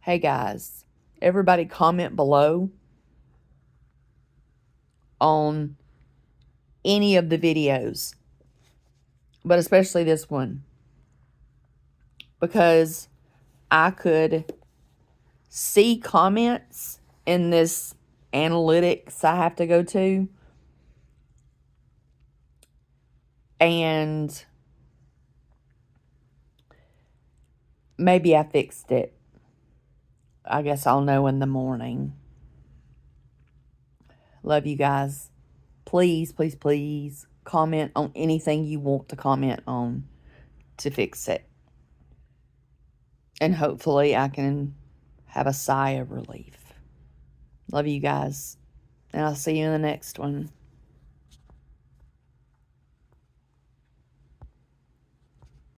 Hey guys, everybody comment below on any of the videos, but especially this one, because I could see comments in this analytics I have to go to, and maybe I fixed it. I guess I'll know in the morning. Love you guys. Please, please, please comment on anything you want to comment on to fix it. And hopefully I can have a sigh of relief. Love you guys. And I'll see you in the next one.